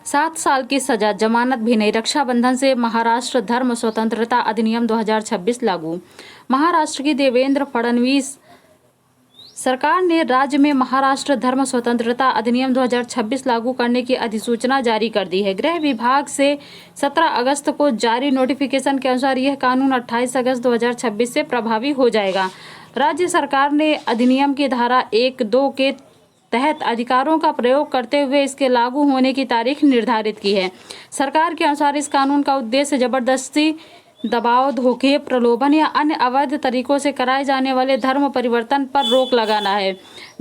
7 साल की सजा, जमानत भी नहीं। रक्षाबंधन से महाराष्ट्र धर्म स्वतंत्रता अधिनियम 2026 लागू। महाराष्ट्र की देवेंद्र फडणवीस सरकार ने राज्य में महाराष्ट्र धर्म स्वतंत्रता अधिनियम 2026 लागू करने की अधिसूचना जारी कर दी है। गृह विभाग से 17 अगस्त को जारी नोटिफिकेशन के अनुसार यह कानून 28 अगस्त 2026 से प्रभावी हो जाएगा। राज्य सरकार ने अधिनियम की धारा 1(2) के तहत अधिकारों का प्रयोग करते हुए इसके लागू होने की तारीख निर्धारित की है। सरकार के अनुसार इस कानून का उद्देश्य जबरदस्ती, दबाव, धोखे, प्रलोभन या अन्य अवैध तरीकों से कराए जाने वाले धर्म परिवर्तन पर रोक लगाना है।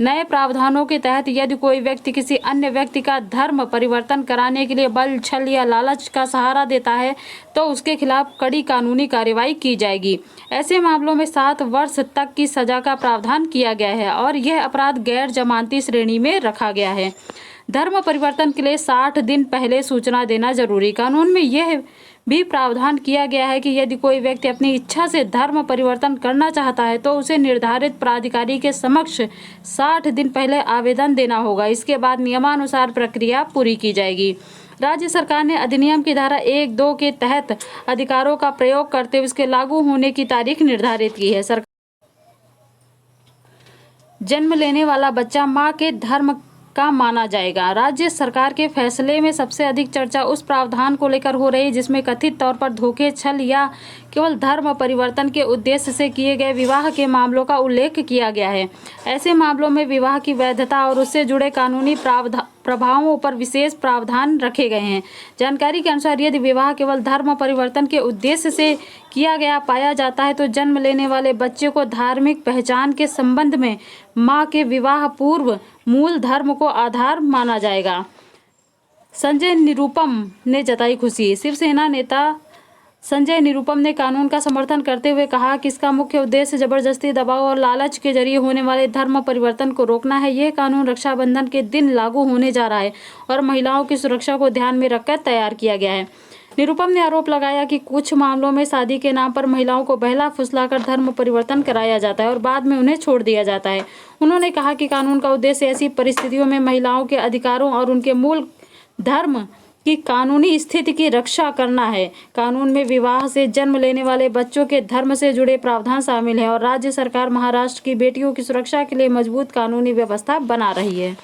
नए प्रावधानों के तहत यदि कोई व्यक्ति किसी अन्य व्यक्ति का धर्म परिवर्तन कराने के लिए बल, छल या लालच का सहारा देता है तो उसके खिलाफ कड़ी कानूनी कार्रवाई की जाएगी। ऐसे मामलों में 7 वर्ष तक की सजा का प्रावधान किया गया है और यह अपराध गैर जमानती श्रेणी में रखा गया है। धर्म परिवर्तन के लिए 60 दिन पहले सूचना देना जरूरी। कानून में यह भी प्रावधान किया गया है कि यदि कोई व्यक्ति अपनी इच्छा से धर्म परिवर्तन करना चाहता है तो उसे निर्धारित प्राधिकारी के समक्ष 60 दिन पहले आवेदन देना होगा। इसके बाद नियमानुसार प्रक्रिया पूरी की जाएगी। राज्य सरकार ने अधिनियम की धारा 1(2) के तहत अधिकारों का प्रयोग करते हुए इसके लागू होने की तारीख निर्धारित की है। सरकार जन्म लेने वाला बच्चा मां के धर्म का माना जाएगा। राज्य सरकार के फैसले में सबसे अधिक चर्चा उस प्रावधान को लेकर हो रही है जिसमें कथित तौर पर धोखे, छल या केवल धर्म परिवर्तन के उद्देश्य से किए गए विवाह के मामलों का उल्लेख किया गया है। ऐसे मामलों में विवाह की वैधता और उससे जुड़े कानूनी प्रभावों पर विशेष प्रावधान रखे गए हैं। जानकारी के अनुसार यदि विवाह केवल धर्म परिवर्तन के उद्देश्य से किया गया पाया जाता है तो जन्म लेने वाले बच्चे को धार्मिक पहचान के संबंध में मां के विवाह पूर्व मूल धर्म को आधार माना जाएगा। संजय निरुपम ने जताई खुशी। शिवसेना नेता संजय निरुपम ने कानून का समर्थन करते हुए कहा कि इसका मुख्य उद्देश्य जबरदस्ती, दबाव और लालच के जरिए होने वाले धर्म परिवर्तन को रोकना है। यह कानून रक्षाबंधन के दिन लागू होने जा रहा है और महिलाओं की सुरक्षा को ध्यान में रखकर तैयार किया गया है। निरुपम ने आरोप लगाया कि कुछ मामलों में शादी के नाम पर महिलाओं को बहला फुसलाकर धर्म परिवर्तन कराया जाता है और बाद में उन्हें छोड़ दिया जाता है। उन्होंने कहा कि कानून का उद्देश्य ऐसी परिस्थितियों में महिलाओं के अधिकारों और उनके मूल धर्म की कानूनी स्थिति की रक्षा करना है। कानून में विवाह से जन्म लेने वाले बच्चों के धर्म से जुड़े प्रावधान शामिल हैं और राज्य सरकार महाराष्ट्र की बेटियों की सुरक्षा के लिए मजबूत कानूनी व्यवस्था बना रही है।